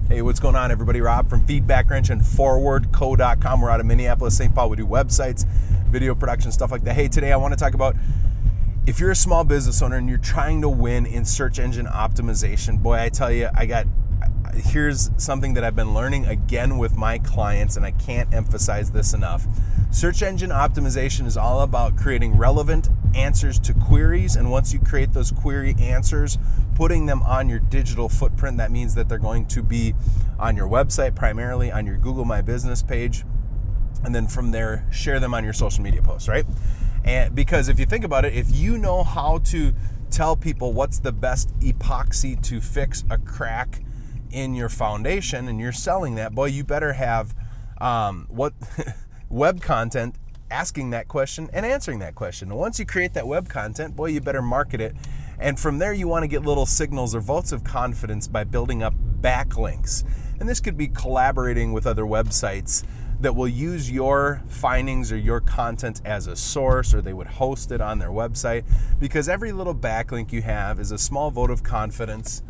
Hey, what's going on, everybody? Rob from Feedbackwrench and ForwardCo.com. We're out of Minneapolis, St. Paul. We do websites, video production, stuff like that. Hey, today I want to talk about if you're a small business owner and you're trying to win in search engine optimization. Boy, I tell you, here's something that I've been learning again with my clients, and I can't emphasize this enough. Search engine optimization is all about creating relevant answers to queries, and once you create those query answers, putting them on your digital footprint. That means that they're going to be on your website, primarily on your Google My Business page, and then from there, share them on your social media posts, right? And because if you think about it, if you know how to tell people what's the best epoxy to fix a crack in your foundation and you're selling that, boy, you better have web content asking that question and answering that question. And once you create that web content, boy, you better market it. And from there, you want to get little signals or votes of confidence by building up backlinks. And this could be collaborating with other websites that will use your findings or your content as a source, or they would host it on their website, because every little backlink you have is a small vote of confidence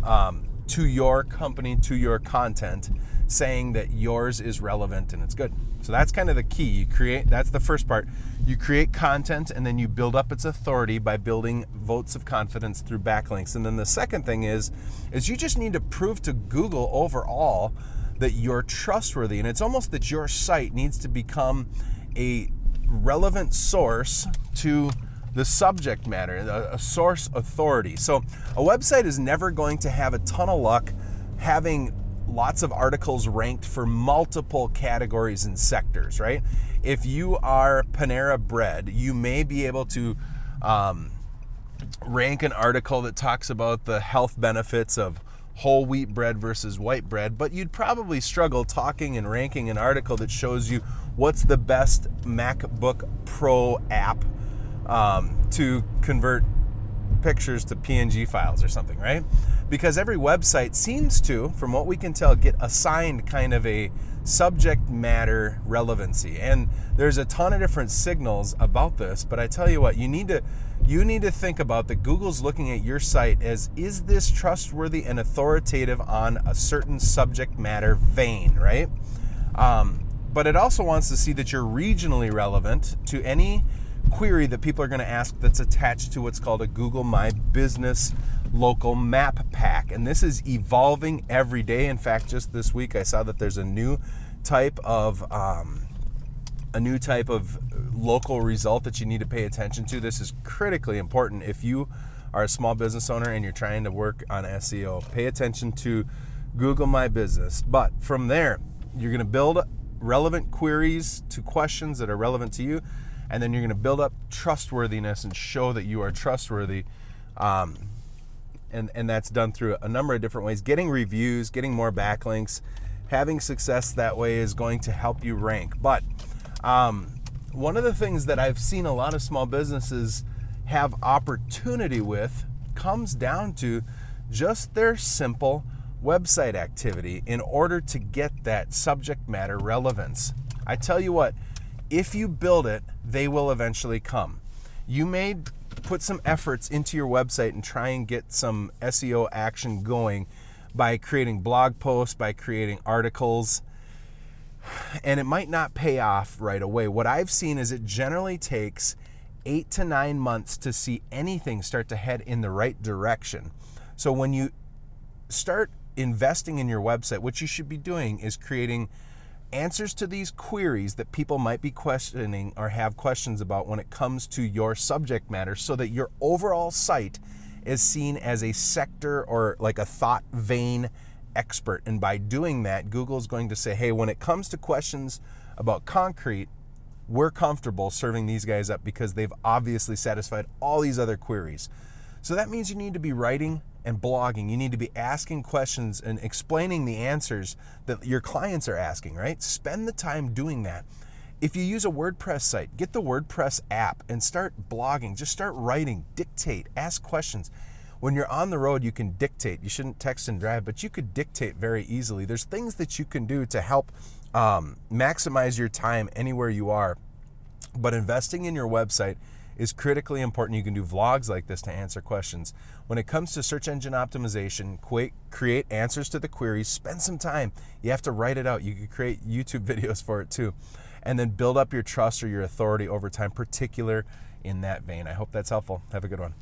to your company, to your content, saying that yours is relevant and it's good. So that's kind of the key. That's the first part. You create content and then you build up its authority by building votes of confidence through backlinks. And then the second thing is you just need to prove to Google overall that you're trustworthy. And it's almost that your site needs to become a relevant source to the subject matter, a source authority. So a website is never going to have a ton of luck having lots of articles ranked for multiple categories and sectors, right? If you are Panera Bread, you may be able to rank an article that talks about the health benefits of whole wheat bread versus white bread, but you'd probably struggle talking and ranking an article that shows you what's the best MacBook Pro app to convert pictures to PNG files or something, right? Because every website seems to, from what we can tell, get assigned kind of a subject matter relevancy. And there's a ton of different signals about this, but I tell you what, you need to think about that Google's looking at your site as, is this trustworthy and authoritative on a certain subject matter vein, right? But it also wants to see that you're regionally relevant to any query that people are going to ask that's attached to what's called a Google My Business local map pack. And this is evolving every day. In fact, just this week I saw that there's a new type of local result that you need to pay attention to. This is critically important if you are a small business owner and you're trying to work on SEO. Pay attention to Google My Business. But from there, you're going to build relevant queries to questions that are relevant to you. And then you're going to build up trustworthiness and show that you are trustworthy. And that's done through a number of different ways. Getting reviews, getting more backlinks, having success that way is going to help you rank. But one of the things that I've seen a lot of small businesses have opportunity with comes down to just their simple website activity in order to get that subject matter relevance. I tell you what, if you build it, they will eventually come. You may put some efforts into your website and try and get some SEO action going by creating blog posts, by creating articles, and it might not pay off right away. What I've seen is it generally takes 8 to 9 months to see anything start to head in the right direction. So when you start investing in your website, what you should be doing is creating answers to these queries that people might be questioning or have questions about when it comes to your subject matter, so that your overall site is seen as a sector or like a thought vein expert. And by doing that, Google's going to say, hey, when it comes to questions about concrete, we're comfortable serving these guys up because they've obviously satisfied all these other queries. So that means you need to be writing and blogging. You need to be asking questions and explaining the answers that your clients are asking, right? Spend the time doing that. If you use a WordPress site, get the WordPress app and start blogging. Just start writing, dictate, ask questions. When you're on the road, you can dictate. You shouldn't text and drive, but you could dictate very easily. There's things that you can do to help maximize your time anywhere you are. But investing in your website is critically important. You can do vlogs like this to answer questions. When it comes to search engine optimization, create answers to the queries, spend some time. You have to write it out. You can create YouTube videos for it too. And then build up your trust or your authority over time, particular in that vein. I hope that's helpful. Have a good one.